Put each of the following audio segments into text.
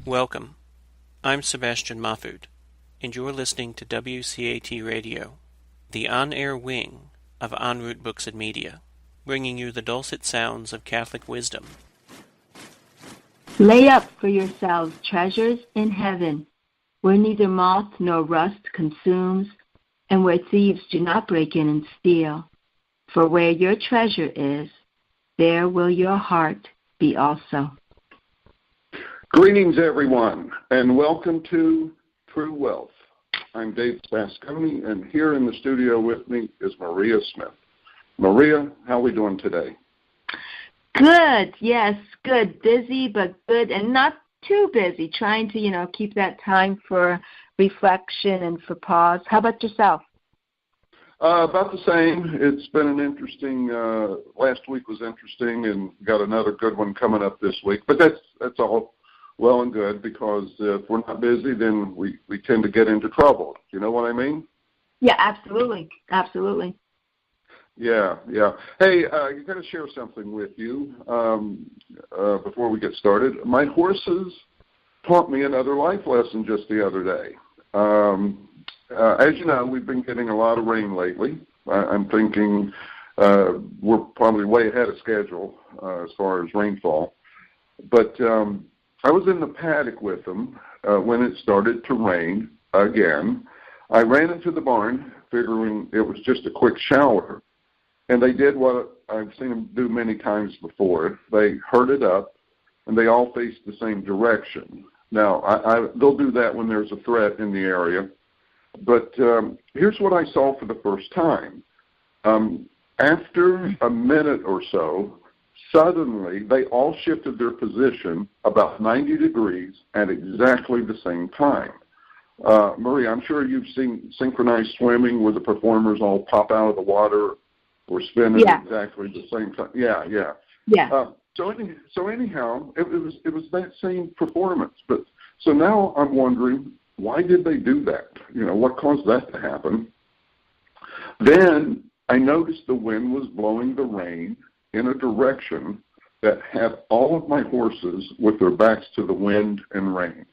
Welcome. I'm Sebastian Mahfood, and you're listening to WCAT Radio, the on-air wing of En Route Books and Media, bringing you the dulcet sounds of Catholic wisdom. Lay up for yourselves treasures in heaven, where neither moth nor rust consumes, and where thieves do not break in and steal. For where your treasure is, there will your heart be also. Greetings, everyone, and welcome to True Wealth. I'm Dave Basconi, and here in the studio with me is Maria Smith. Maria, how are we doing today? Good, yes, good. Busy, but good, and not too busy. Trying to, keep that time for reflection and for pause. How about yourself? About the same. It's been an interesting, last week was interesting, and got another good one coming up this week. But that's all well and good, because if we're not busy, then we tend to get into trouble. You know what I mean? Yeah, absolutely. Absolutely. Yeah. Hey, I'm going to share something with you before we get started. My horses taught me another life lesson just the other day. As you know, we've been getting a lot of rain lately. I'm thinking we're probably way ahead of schedule as far as rainfall. But I was in the paddock with them when it started to rain again. I ran into the barn figuring it was just a quick shower, and they did what I've seen them do many times before. They herded up, and they all faced the same direction. Now, they'll do that when there's a threat in the area, but here's what I saw for the first time. After a minute or so, suddenly, they all shifted their position about 90 degrees at exactly the same time. Maria, I'm sure you've seen synchronized swimming where the performers all pop out of the water or spin at exactly the same time. Yeah. So anyhow, it was that same performance. But so now I'm wondering, why did they do that? What caused that to happen? Then I noticed the wind was blowing the rain in a direction that had all of my horses with their backs to the wind and rain.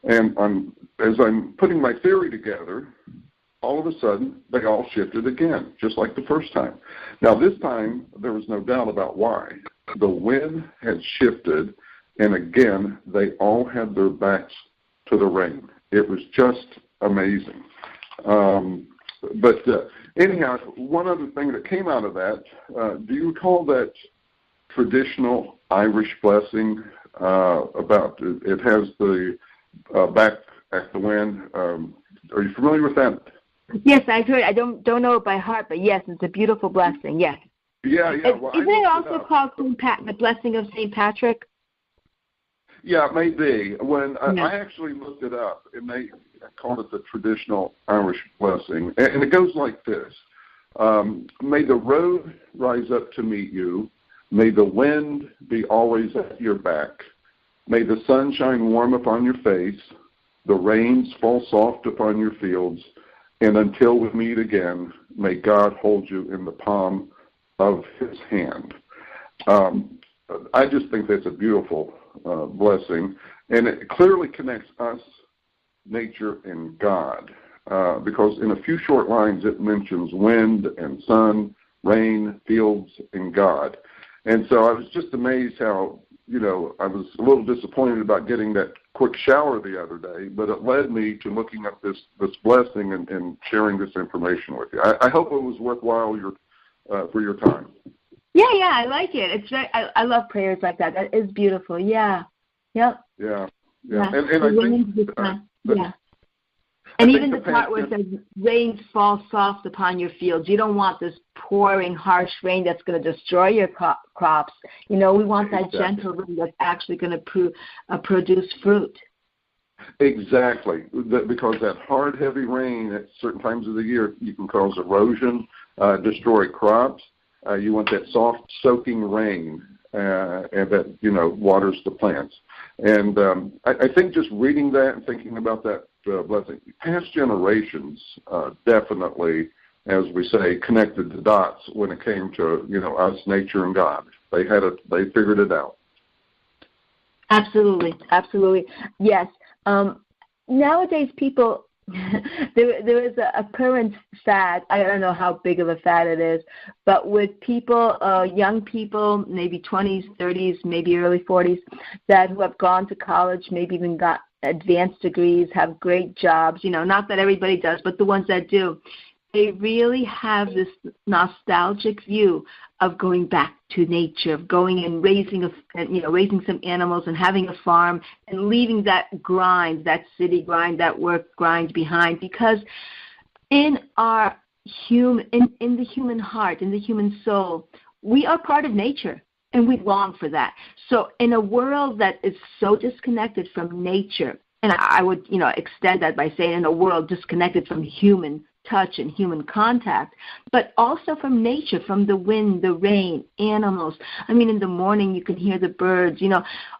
And as I'm putting my theory together, all of a sudden, they all shifted again, just like the first time. Now, this time, there was no doubt about why. The wind had shifted, and again, they all had their backs to the rain. It was just amazing. But anyhow, one other thing that came out of that, do you recall that traditional Irish blessing about it has the back at the wind? Are you familiar with that? Yes, I've heard. I don't know it by heart, but yes, it's a beautiful blessing. Yes. Yeah. Well, isn't it also called the blessing of St. Patrick? Yeah, it may be. I actually looked it up, and they called it the traditional Irish blessing. And it goes like this. May the road rise up to meet you. May the wind be always at your back. May the sun shine warm upon your face. The rains fall soft upon your fields. And until we meet again, may God hold you in the palm of his hand. I just think that's a beautiful blessing. And it clearly connects us, nature, and God. Because in a few short lines it mentions wind and sun, rain, fields, and God. And so I was just amazed how, I was a little disappointed about getting that quick shower the other day, but it led me to looking up this blessing and sharing this information with you. I hope it was worthwhile for your time. Yeah, I like it. It's I love prayers like that. That is beautiful. Yeah. Yep. Yeah. And I think And even the part where it says, rain falls soft upon your fields. You don't want this pouring, harsh rain that's going to destroy your crops. We want that gentle rain that's actually going to produce fruit. Exactly, because that hard, heavy rain at certain times of the year, you can cause erosion, destroy crops. You want that soft, soaking rain, and that, waters the plants. And I think just reading that and thinking about that blessing, past generations definitely, as we say, connected the dots when it came to, us, nature, and God. They figured it out. Absolutely, absolutely. Yes. Nowadays, people, there is a current fad. I don't know how big of a fad it is, but with people, young people, maybe 20s, 30s, maybe early 40s, who have gone to college, maybe even got advanced degrees, have great jobs, not that everybody does, but the ones that do, they really have this nostalgic view of going back to nature, of going and raising some animals and having a farm and leaving that grind, that city grind, that work grind behind. Because in the human heart, in the human soul, we are part of nature and we long for that. So in a world that is so disconnected from nature, and I would extend that by saying in a world disconnected from human touch and human contact, but also from nature, from the wind, the rain, animals. I mean, in the morning you can hear the birds,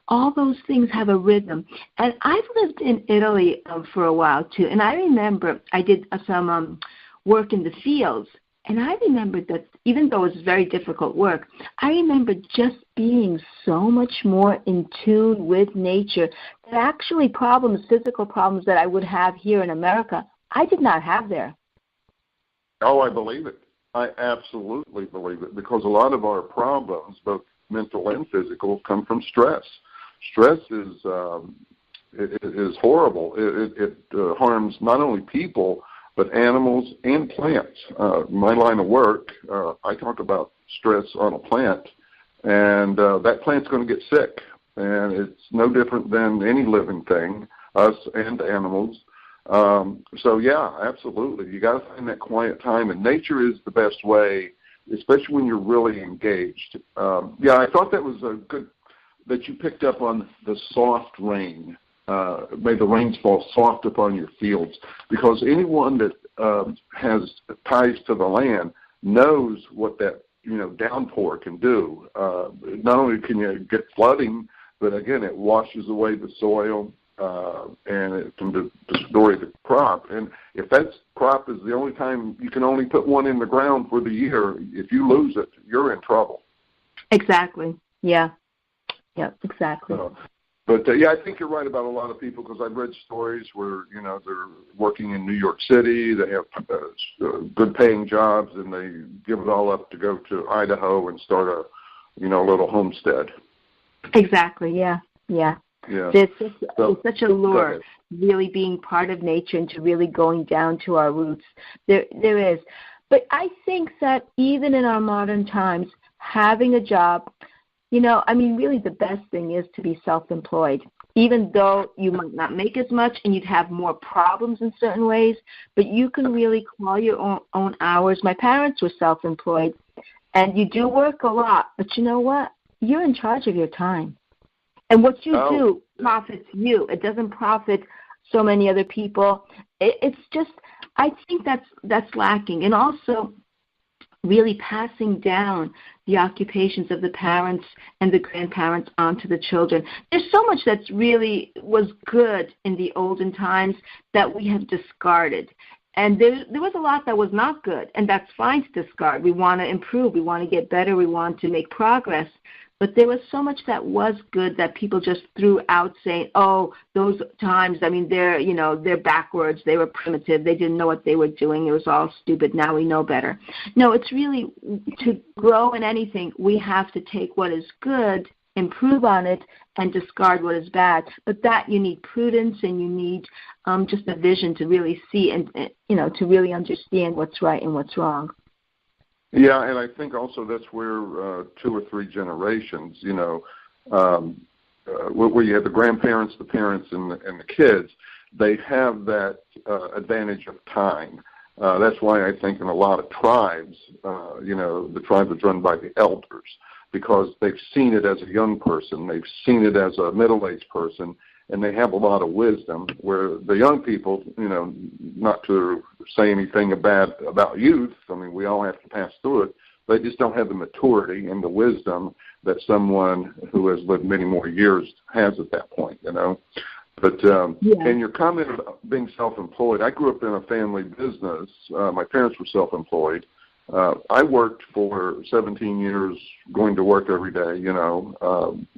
all those things have a rhythm. And I've lived in Italy for a while too, and I remember I did some work in the fields, and I remembered that even though it was very difficult work, I remember just being so much more in tune with nature that actually physical problems that I would have here in America, I did not have there. Oh, I believe it. I absolutely believe it, because a lot of our problems, both mental and physical, come from stress. Stress is horrible. It harms not only people but animals and plants. My line of work, I talk about stress on a plant, and that plant's going to get sick, and it's no different than any living thing, us and animals. So yeah, absolutely. You got to find that quiet time, and nature is the best way, especially when you're really engaged. Yeah, I thought that was good that you picked up on the soft rain. May the rains fall soft upon your fields, because anyone that has ties to the land knows what that downpour can do. Not only can you get flooding, but again, it washes away the soil. And it can destroy the crop. And if that crop is the only time you can only put one in the ground for the year, if you lose it, you're in trouble. Exactly. Yeah. Yeah, exactly. But I think you're right about a lot of people, because I've read stories where, they're working in New York City, they have good paying jobs, and they give it all up to go to Idaho and start a little homestead. Exactly. Yeah. Yeah. Yeah. There's such a lure, really being part of nature and to really going down to our roots. There is. But I think that even in our modern times, having a job, really the best thing is to be self-employed. Even though you might not make as much and you'd have more problems in certain ways, but you can really call your own hours. My parents were self-employed, and you do work a lot, but you know what? You're in charge of your time. And what you do profits you. It doesn't profit so many other people. It's just, I think that's lacking. And also really passing down the occupations of the parents and the grandparents onto the children. There's so much that's really was good in the olden times that we have discarded. And there was a lot that was not good, and that's fine to discard. We want to improve. We want to get better. We want to make progress. But there was so much that was good that people just threw out, saying, "Oh, those times, they're backwards. They were primitive. They didn't know what they were doing. It was all stupid. Now we know better." No, it's really, to grow in anything, we have to take what is good, improve on it, and discard what is bad. But that you need prudence, and you need just a vision to really see and to really understand what's right and what's wrong. Yeah, and I think also that's where 2 or 3 generations, where you have the grandparents, the parents, and the kids, they have that advantage of time. That's why I think in a lot of tribes, the tribe is run by the elders, because they've seen it as a young person, they've seen it as a middle-aged person, and they have a lot of wisdom, where the young people, not to say anything bad about youth, we all have to pass through it, They just don't have the maturity and the wisdom that someone who has lived many more years has at that point, But in your comment about being self-employed, I grew up in a family business. My parents were self-employed. I worked for 17 years, going to work every day,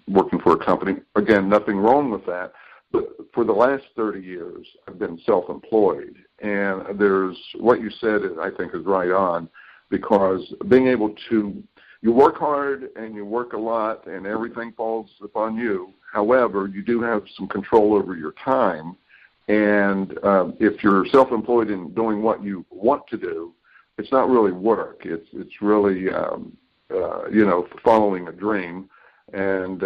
working for a company. Again, nothing wrong with that. But for the last 30 years, I've been self-employed. And there's what you said, I think, is right on, because being able to, you work hard and you work a lot and everything falls upon you. However, you do have some control over your time. And if you're self-employed and doing what you want to do, it's not really work. It's really, following a dream. And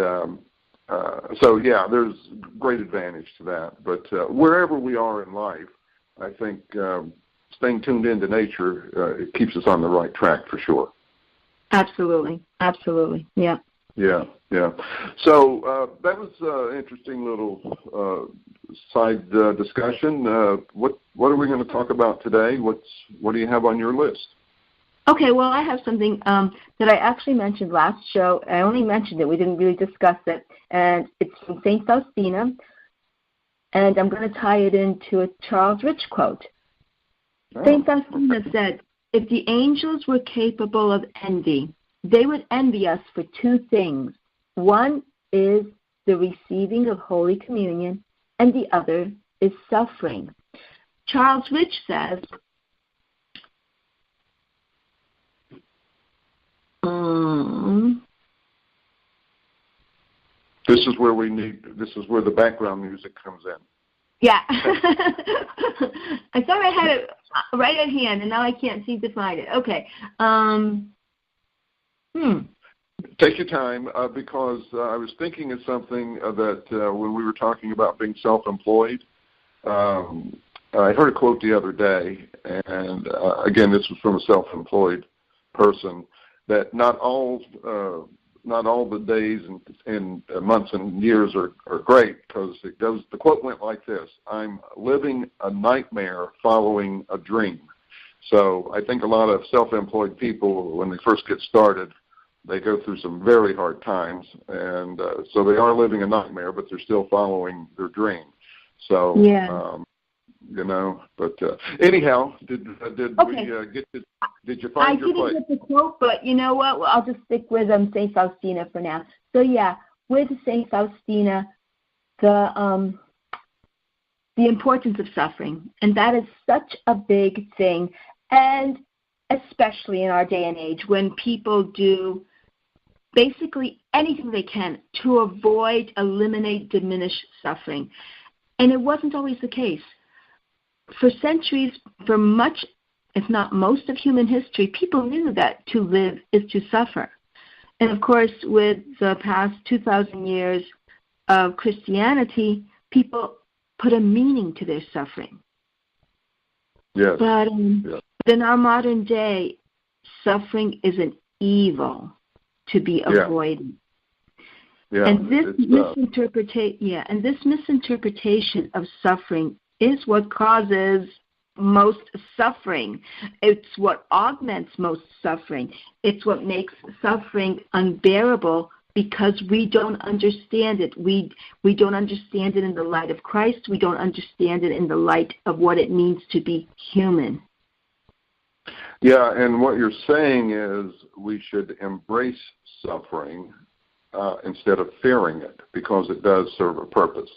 so, yeah, there's great advantage to that. But wherever we are in life, I think staying tuned into nature, it keeps us on the right track for sure. Absolutely. Yeah. Yeah. So that was an interesting little side discussion. What are we going to talk about today? What do you have on your list? Okay, well, I have something that I actually mentioned last show. I only mentioned it. We didn't really discuss it. And it's from St. Faustina. And I'm going to tie it into a Charles Rich quote. St. Faustina said, "If the angels were capable of envy, they would envy us for two things. One is the receiving of Holy Communion, and the other is suffering." Charles Rich says, This is where the background music comes in. Yeah. I thought I had it right at hand, and now I can't seem to find it. Okay. Take your time, because I was thinking of something that when we were talking about being self-employed, I heard a quote the other day, and again, this was from a self-employed person, that not all the days and months and years are great, because the quote went like this: "I'm living a nightmare following a dream." So I think a lot of self-employed people, when they first get started, they go through some very hard times, and so they are living a nightmare, but they're still following their dream. So, yeah. But anyhow, did you find your place? I didn't get the quote, but you know what? Well, I'll just stick with St. Faustina for now. So yeah, with St. Faustina, the importance of suffering, and that is such a big thing, and especially in our day and age when people do basically anything they can to avoid, eliminate, diminish suffering. And it wasn't always the case. For centuries, for much, if not most of human history, people knew that to live is to suffer. And of course, with the past 2,000 years of Christianity, people put a meaning to their suffering. Yes. But in our modern day, suffering is an evil to be avoided. Yeah. And this misinterpretation of suffering is what causes most suffering. It's what augments most suffering. It's what makes suffering unbearable, because we don't understand it. We don't understand it in the light of Christ. We don't understand it in the light of what it means to be human. Yeah, and what you're saying is we should embrace suffering instead of fearing it, because it does serve a purpose.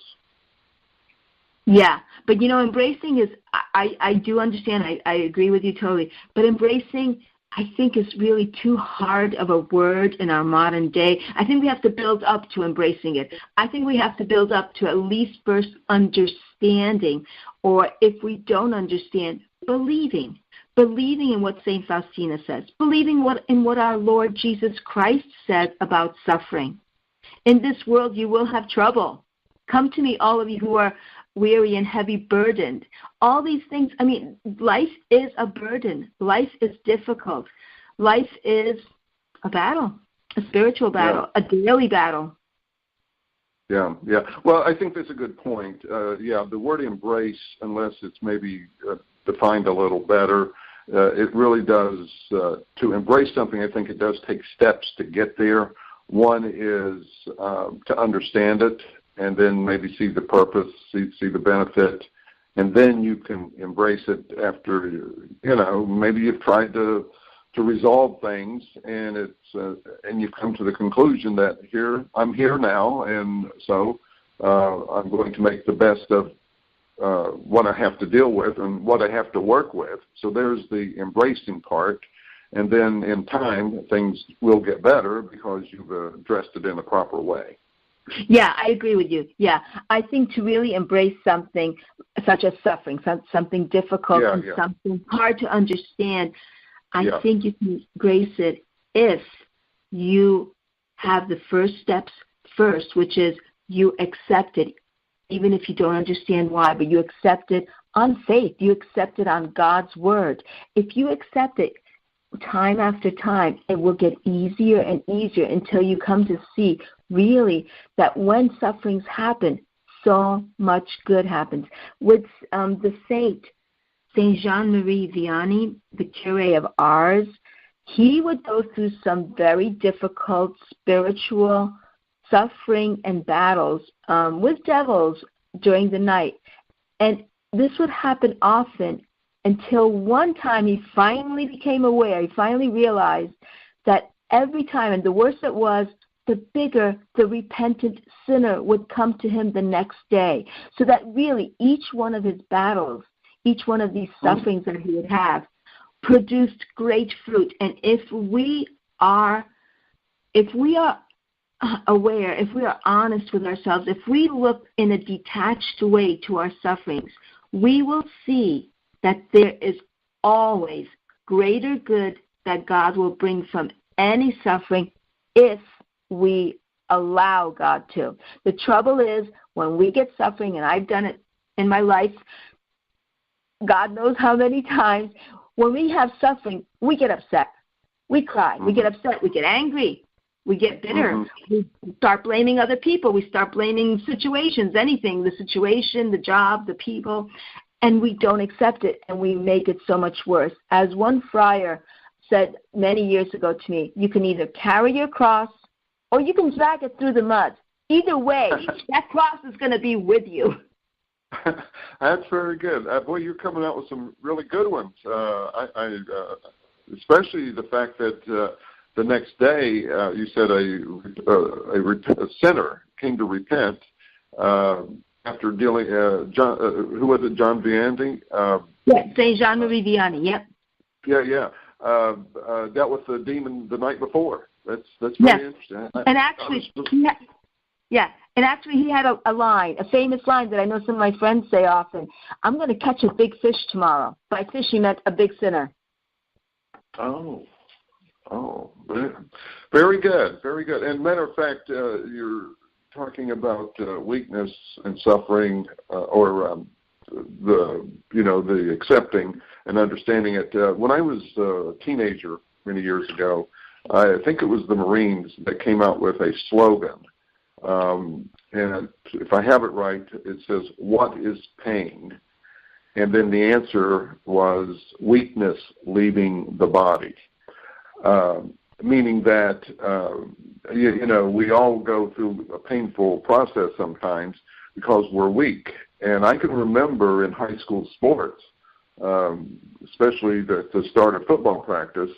Yeah, but embracing is, I do understand, I agree with you totally, but embracing, I think, is really too hard of a word in our modern day. I think we have to build up to embracing it. I think we have to build up to at least first understanding, or if we don't understand, believing in what St. Faustina says, believing in what our Lord Jesus Christ said about suffering. In this world you will have trouble. Come to me, all of you who are weary and heavy burdened. All these things, life is a burden. Life is difficult. Life is a battle, a spiritual battle, a daily battle. Yeah. Well, I think that's a good point. The word embrace, unless it's maybe defined a little better, it really does, to embrace something, I think it does take steps to get there. One is to understand it and then maybe see the purpose, see the benefit, and then you can embrace it after, maybe you've tried to resolve things, and and you've come to the conclusion that I'm here now, and so I'm going to make the best of what I have to deal with and what I have to work with. So there's the embracing part, and then in time things will get better because you've addressed it in a proper way. Yeah, I agree with you. Yeah, I think to really embrace something such as suffering, something difficult and something hard to understand, I think you can embrace it if you have the first steps first, which is you accept it, even if you don't understand why, but you accept it on faith. You accept it on God's word. If you accept it time after time, it will get easier and easier until you come to see really that when sufferings happen, so much good happens. With the Saint Jean-Marie Vianney, the Curè of Ars, he would go through some very difficult spiritual suffering and battles with devils during the night. And this would happen often until one time he finally became aware, he finally realized that every time, and the worse it was, the bigger the repentant sinner would come to him the next day. So that really each one of his battles, each one of these sufferings that he would have, produced great fruit. And if we are aware, if we are honest with ourselves, if we look in a detached way to our sufferings, we will see that there is always greater good that God will bring from any suffering if we allow God to. The trouble is when we get suffering, and I've done it in my life, God knows how many times, when we have suffering, we get upset. We cry. We get upset. We get angry. We get bitter. We start blaming other people. We start blaming situations, anything, the situation, the job, the people, and we don't accept it, and we make it so much worse. As one friar said many years ago to me, you can either carry your cross or you can drag it through the mud. Either way, that cross is going to be with you. That's very good. Boy, you're coming out with some really good ones. Especially the fact that the next day you said a sinner came to repent after dealing. Who was it? John Vianney. Saint Jean-Marie Vianney. Yep. Yeah. Dealt with the demon the night before. That's very interesting. And actually, he had a line, a famous line that I know some of my friends say often. I'm going to catch a big fish tomorrow. By fish, he meant a big sinner. Oh, very good, very good. And matter of fact, you're talking about weakness and suffering, or the accepting and understanding it. When I was a teenager many years ago, I think it was the Marines that came out with a slogan. And if I have it right, it says, "What is pain?" And then the answer was weakness leaving the body. Meaning that, we all go through a painful process sometimes because we're weak. And I can remember in high school sports, especially the start of football practice,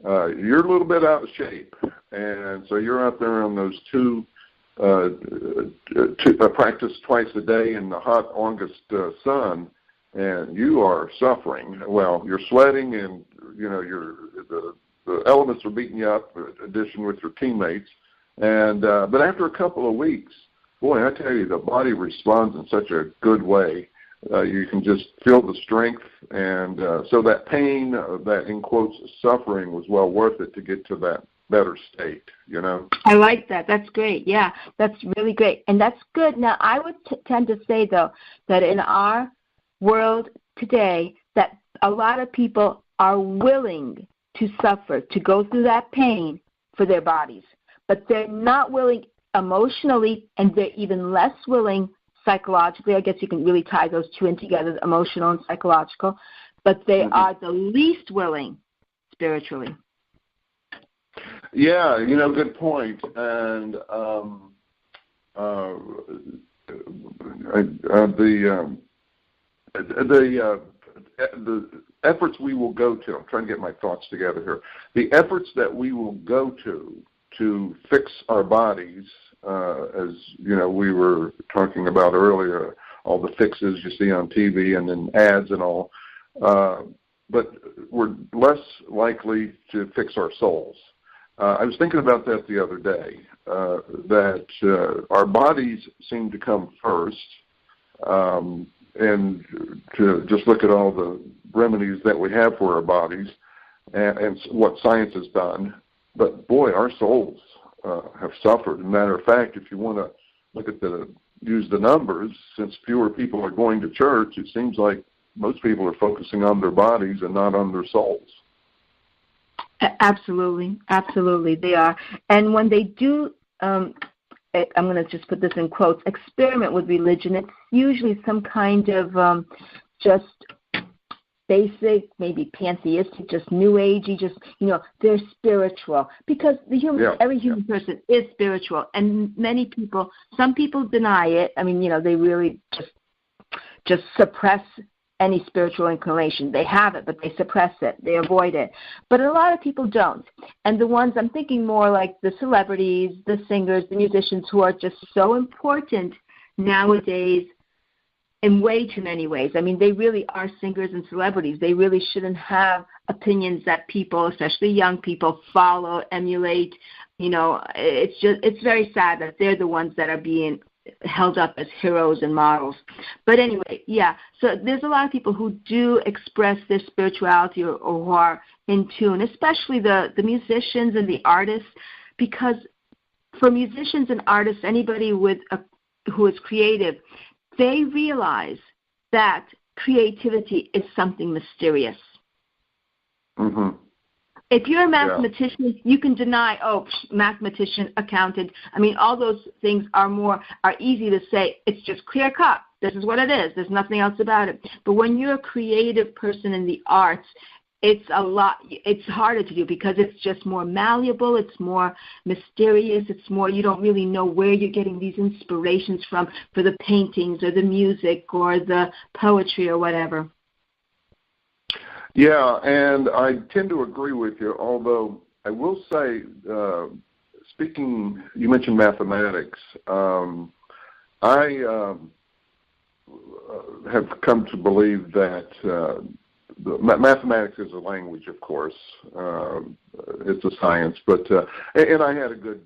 you're a little bit out of shape. And so you're out there on those practice twice a day in the hot August sun, and you are suffering. Well, you're sweating, and the elements are beating you up, in addition with your teammates. And but after a couple of weeks, boy, I tell you, the body responds in such a good way. You can just feel the strength, and so that pain, that in quotes suffering, was well worth it to get to that better state. I like that. That's great. Yeah, that's really great, and that's good. Now, I would tend to say though that in our world today, that a lot of people are willing to suffer, to go through that pain for their bodies, but they're not willing emotionally, and they're even less willing psychologically. I guess you can really tie those two in together, emotional and psychological. but they are the least willing spiritually. Yeah, good point. And the efforts we will go to, I'm trying to get my thoughts together here, the efforts that we will go to fix our bodies, as we were talking about earlier, all the fixes you see on TV and in ads and all, but we're less likely to fix our souls. I was thinking about that the other day, that our bodies seem to come first, and to just look at all the remedies that we have for our bodies and what science has done. But boy, our souls have suffered. As a matter of fact, if you want to look at use the numbers, since fewer people are going to church, it seems like most people are focusing on their bodies and not on their souls. Absolutely, they are. And when they do, I'm going to just put this in quotes, experiment with religion, it's usually some kind of just basic, maybe pantheistic, just new agey, just, they're spiritual. Because every human person is spiritual. And some people deny it. I mean, they really just suppress any spiritual inclination. They have it, but they suppress it. They avoid it. But a lot of people don't. And the ones I'm thinking more like the celebrities, the singers, the musicians who are just so important nowadays in way too mmany ways. I mean, they really are singers and celebrities. They really shouldn't have opinions that people, especially young people, follow, emulate. It's very sad that they're the ones that are being held up as heroes and models. But anyway, so there's a lot of people who do express their spirituality or who are in tune, especially the musicians and the artists, because for musicians and artists, anybody who is creative, they realize that creativity is something mysterious. Mm-hmm. If you're a mathematician, you can deny, mathematician, accountant. I mean, all those things are easy to say. It's just clear cut. This is what it is. There's nothing else about it. But when you're a creative person in the arts, it's harder to do because it's just more malleable. It's more mysterious. It's more, you don't really know where you're getting these inspirations from for the paintings or the music or the poetry or whatever. Yeah, and I tend to agree with you, although I will say, you mentioned mathematics. I have come to believe that mathematics is a language, of course. It's a science, but and I had a good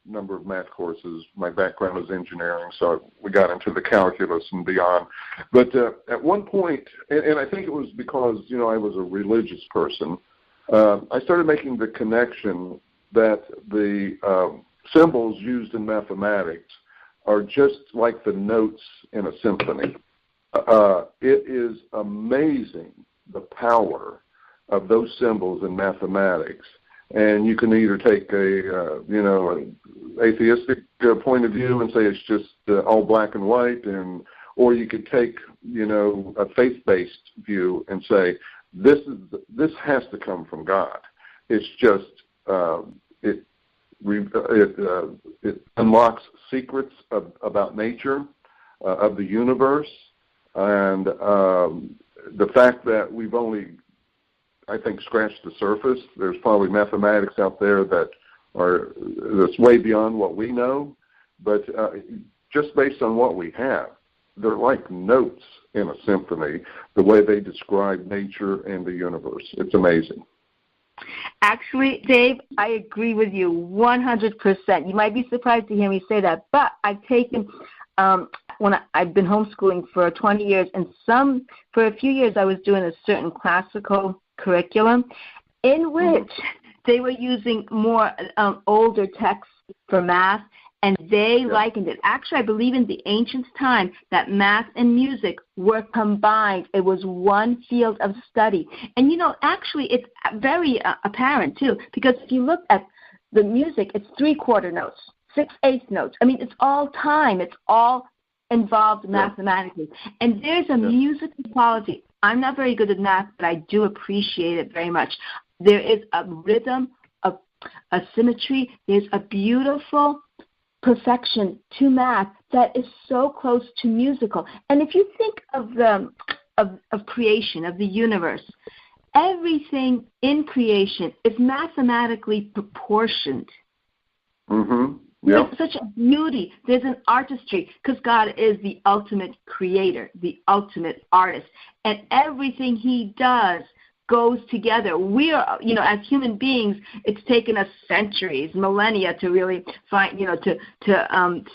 number of math courses. My background is engineering, so we got into the calculus and beyond. But at one point, and I think it was because I was a religious person, I started making the connection that the symbols used in mathematics are just like the notes in a symphony. It is amazing the power of those symbols in mathematics. And you can either take an atheistic point of view and say it's just all black and white, or you could take a faith-based view and say this has to come from God. It's just it unlocks secrets about nature, of the universe, and the fact that we've only, I think, scratched the surface. There's probably mathematics out there that's way beyond what we know, but just based on what we have, they're like notes in a symphony, the way they describe nature and the universe. It's amazing. Actually, Dave, I agree with you 100%. You might be surprised to hear me say that, but I've taken I've been homeschooling for 20 years, and for a few years I was doing a certain classical curriculum in which they were using more older texts for math, and they likened it. Actually, I believe in the ancient time that math and music were combined. It was one field of study. And, actually it's very apparent, too, because if you look at the music, it's 3/4 notes, 6/8 notes. I mean, it's all time. It's all involved mathematically. And there's a musical quality. I'm not very good at math, but I do appreciate it very much. There is a rhythm, a symmetry. There's a beautiful perfection to math that is so close to musical. And if you think of creation, of the universe, everything in creation is mathematically proportioned. Mm-hmm. There's such a beauty. There's an artistry because God is the ultimate creator, the ultimate artist. And everything he does goes together. We are, as human beings, it's taken us centuries, millennia to really find, to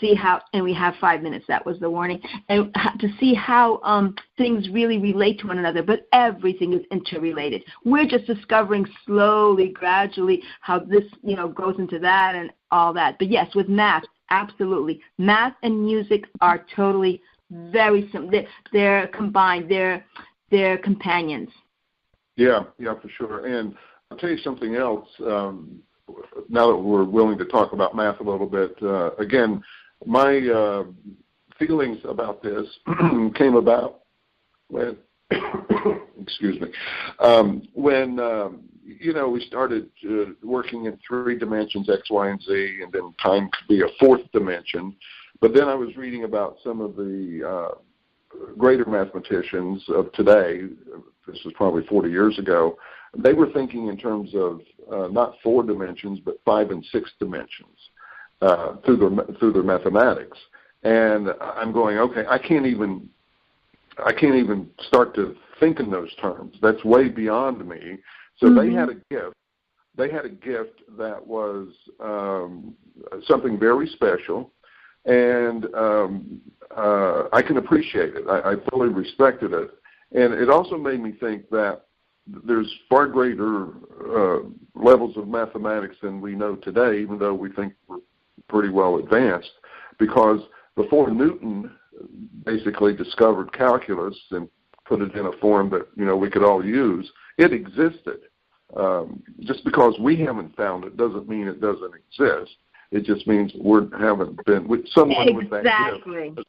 see how, and we have 5 minutes, that was the warning, and to see how things really relate to one another, but everything is interrelated. We're just discovering slowly, gradually, how this, goes into that and all that. But yes, with math, absolutely. Math and music are totally very similar. They're combined. They're companions. Yeah, for sure. And I'll tell you something else. Now that we're willing to talk about math a little bit, again, my feelings about this came about when, excuse me, when we started working in 3 dimensions, X, Y, and Z, and then time could be a 4th dimension. But then I was reading about some of the greater mathematicians of today. This was probably 40 years ago. They were thinking in terms of not 4 dimensions, but 5 and 6 dimensions through their mathematics. And I'm going, okay, I can't even start to think in those terms. That's way beyond me. So they had a gift. They had a gift that was something very special, and I can appreciate it. I fully respected it. And it also made me think that there's far greater levels of mathematics than we know today, even though we think we're pretty well advanced, because before Newton basically discovered calculus and put it in a form that, we could all use, it existed. Just because we haven't found it doesn't mean it doesn't exist. It just means haven't been with someone with that gift.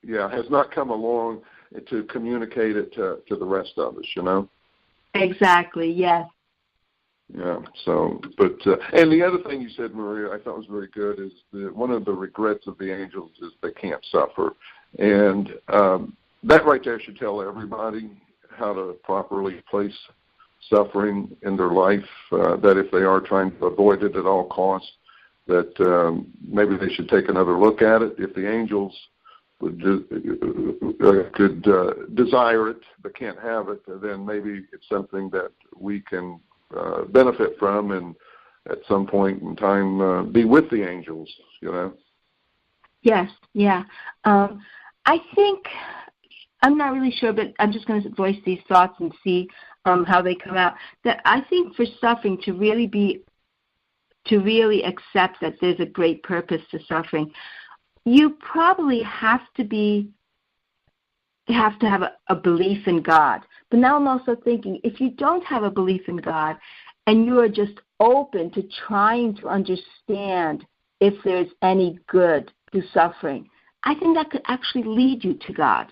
Yeah, has not come along to communicate it to the rest of us, Exactly, yes. Yeah, so, but, and the other thing you said, Maria, I thought was very good, is that one of the regrets of the angels is they can't suffer. And that right there should tell everybody how to properly place suffering in their life, that if they are trying to avoid it at all costs, that maybe they should take another look at it. If the angels could desire it but can't have it, then maybe it's something that we can benefit from and at some point in time be with the angels, Yes, yeah. I think, I'm not really sure, but I'm just going to voice these thoughts and see how they come out. That I think for suffering to really accept that there's a great purpose to suffering, you probably have to have a belief in God. But now I'm also thinking, if you don't have a belief in God and you are just open to trying to understand if there's any good to suffering, I think that could actually lead you to God.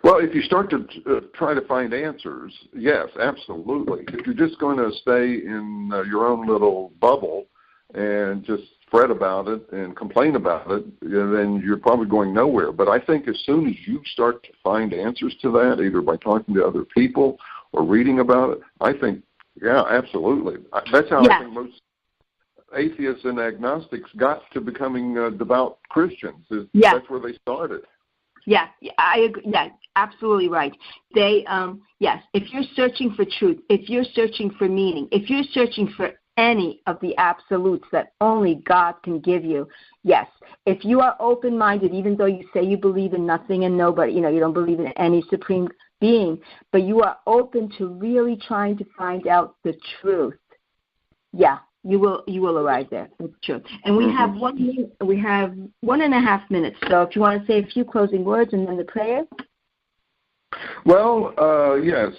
Well, if you start to try to find answers, yes, absolutely. If you're just going to stay in your own little bubble and just fret about it and complain about it, then you're probably going nowhere. But I think as soon as you start to find answers to that, either by talking to other people or reading about it, I think, yeah, absolutely. That's how I think most atheists and agnostics got to becoming devout Christians. That's where they started. Yeah, I agree. Yeah, absolutely right. They, yes, if you're searching for truth, if you're searching for meaning, if you're searching for any of the absolutes that only God can give you, yes. If you are open-minded, even though you say you believe in nothing and nobody, you don't believe in any supreme being, but you are open to really trying to find out the truth, yeah, you will arrive there. That's true. And we have 1.5 minutes. So if you want to say a few closing words and then the prayer. Well, yes.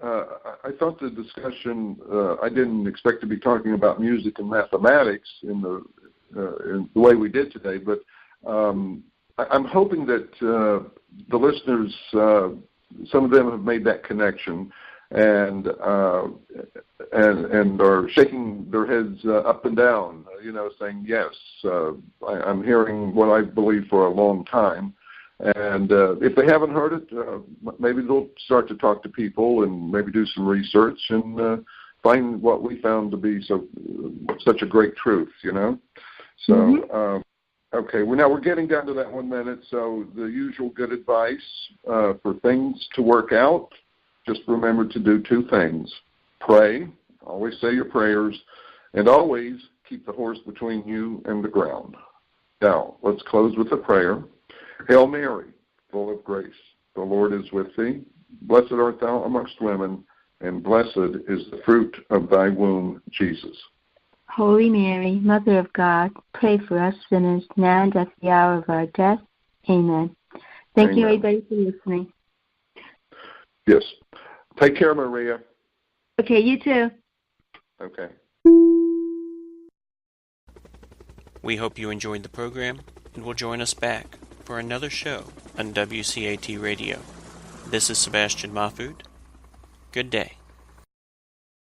I thought the discussion. I didn't expect to be talking about music and mathematics in the way we did today, but I'm hoping that the listeners, some of them have made that connection, and are shaking their heads up and down, saying yes. I'm hearing what I believe for a long time, and if they haven't heard it, maybe they'll start to talk to people and maybe do some research and find what we found to be such a great truth. So. Okay, well, now we're getting down to that 1 minute, so the usual good advice for things to work out, just remember to do 2 things. Pray, always say your prayers, and always keep the horse between you and the ground. Now, let's close with a prayer. Hail Mary, full of grace, the Lord is with thee. Blessed art thou amongst women, and blessed is the fruit of thy womb, Jesus. Holy Mary, Mother of God, pray for us sinners, now and at the hour of our death. Amen. Thank you, everybody, for listening. Yes. Take care, Maria. Okay, you too. Okay. We hope you enjoyed the program and will join us back for another show on WCAT Radio. This is Sebastian Mahfood. Good day.